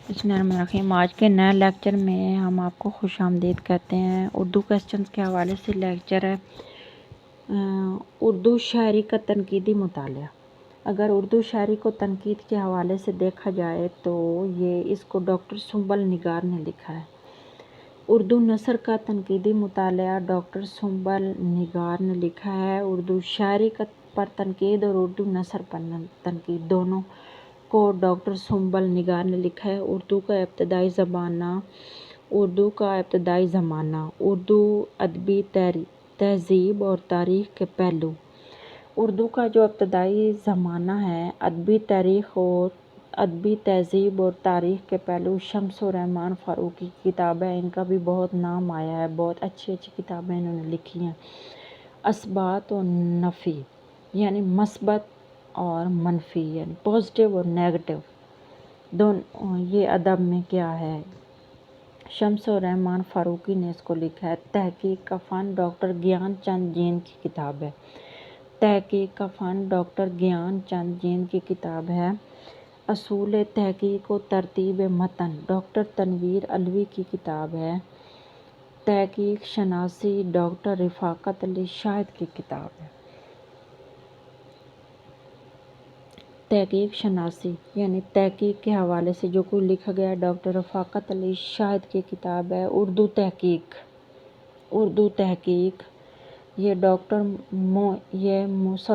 بسم اللہ الرحمن الرحیم۔ آج کے نئے لیکچر میں ہم آپ کو خوش آمدید کرتے ہیں۔ اردو کوسچنز کے حوالے سے لیکچر ہے اردو شاعری کا تنقیدی مطالعہ۔ اگر اردو شاعری کو تنقید کے حوالے سے دیکھا جائے تو اس کو ڈاکٹر سنبل نگار نے لکھا ہے۔ اردو نثر کا تنقیدی مطالعہ ڈاکٹر سنبل نگار نے لکھا ہے۔ اردو شاعری پر تنقید اور اردو نثر پر تنقید دونوں کو ڈاکٹر سنبل نگار نے لکھا ہے۔ اردو کا ابتدائی زمانہ، اردو ادبی تہذیب اور تاریخ کے پہلو۔ اردو کا جو ابتدائی زمانہ ہے، ادبی تہذیب اور تاریخ کے پہلو، شمس الرحمن فاروقی کی کتاب ہے۔ ان کا بھی بہت نام آیا ہے، بہت اچھی کتابیں انہوں نے لکھی ہیں۔ اثبات و نفی یعنی مثبت اور منفی، یعنی پازیٹیو اور نیگیٹو دونوں، یہ ادب میں کیا ہے۔ شمس الرحمن فاروقی نے اس کو لکھا ہے۔ تحقیق کا فن ڈاکٹر گیان چند جین کی کتاب ہے۔ تحقیق کا فن ڈاکٹر گیان چند جین کی کتاب ہے۔ اصول تحقیق و ترتیب متن ڈاکٹر تنویر علوی کی کتاب ہے۔ تحقیق شناسی ڈاکٹر رفاقت علی شاہد کی کتاب ہے۔ تحقیق شناسی یعنی تحقیق کے حوالے سے جو کوئی لکھا گیا ہے، ڈاکٹر رفاقت علی شاہد کی کتاب ہے۔ اردو تحقیق یہ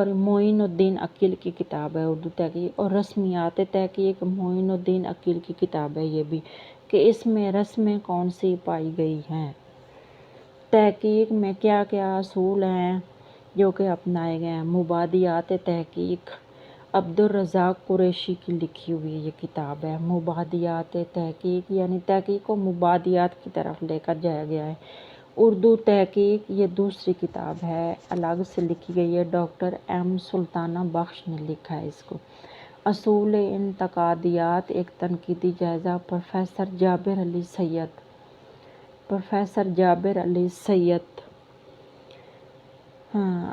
معین الدین عقیل کی کتاب ہے، اردو تحقیق۔ اور رسمیات تحقیق معین الدین عقیل کی کتاب ہے یہ بھی، کہ اس میں رسمیں کون سی پائی گئی ہیں۔ تحقیق میں کیا کیا اصول ہیں جو کہ اپنائے گئے ہیں۔ مبادیات تحقیق عبدالرزاق قریشی کی لکھی ہوئی یہ کتاب ہے۔ مبادیات تحقیق یعنی تحقیق کو مبادیات کی طرف لے کر جایا گیا ہے۔ اردو تحقیق یہ دوسری کتاب ہے، الگ سے لکھی گئی ہے، ڈاکٹر ایم سلطانہ بخش نے لکھا ہے اس کو۔ اصول انتقادیات ایک تنقیدی جائزہ پروفیسر جابر علی سید۔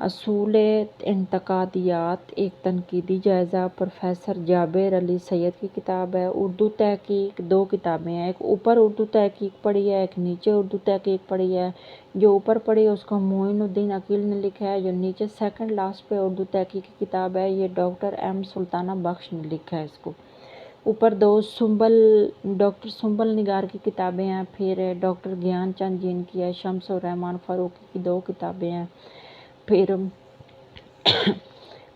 اصول انتقادیات ایک تنقیدی جائزہ پروفیسر جابر علی سید کی کتاب ہے۔ اردو تحقیق دو کتابیں ہیں، ایک اوپر اردو تحقیق پڑھی ہے، ایک نیچے اردو تحقیق پڑھی ہے۔ جو اوپر پڑھی ہے اس کو معین الدین عقیل نے لکھا ہے، جو نیچے سیکنڈ لاسٹ پہ اردو تحقیق کی کتاب ہے یہ ڈاکٹر ایم سلطانہ بخش نے لکھا ہے اس کو۔ اوپر دو ڈاکٹر سنبل نگار کی کتابیں ہیں، پھر ڈاکٹر گیان چند جین کی ہے، شمس الرحمن فاروقی کی دو کتابیں ہیں، پھر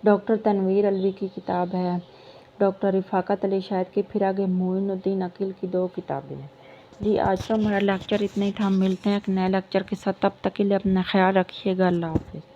ڈاکٹر تنویر علوی کی کتاب ہے، ڈاکٹر رفاقت علی شاہد کی، پھر آگے معین الدین عقیل کی دو کتابیں ہیں۔ جی آج کا ہمارا لیکچر اتنا ہی تھا، ہم ملتے ہیں ایک نئے لیکچر کے ساتھ، تب تک کے لیے اپنا خیال رکھیے گا، اللہ حافظ۔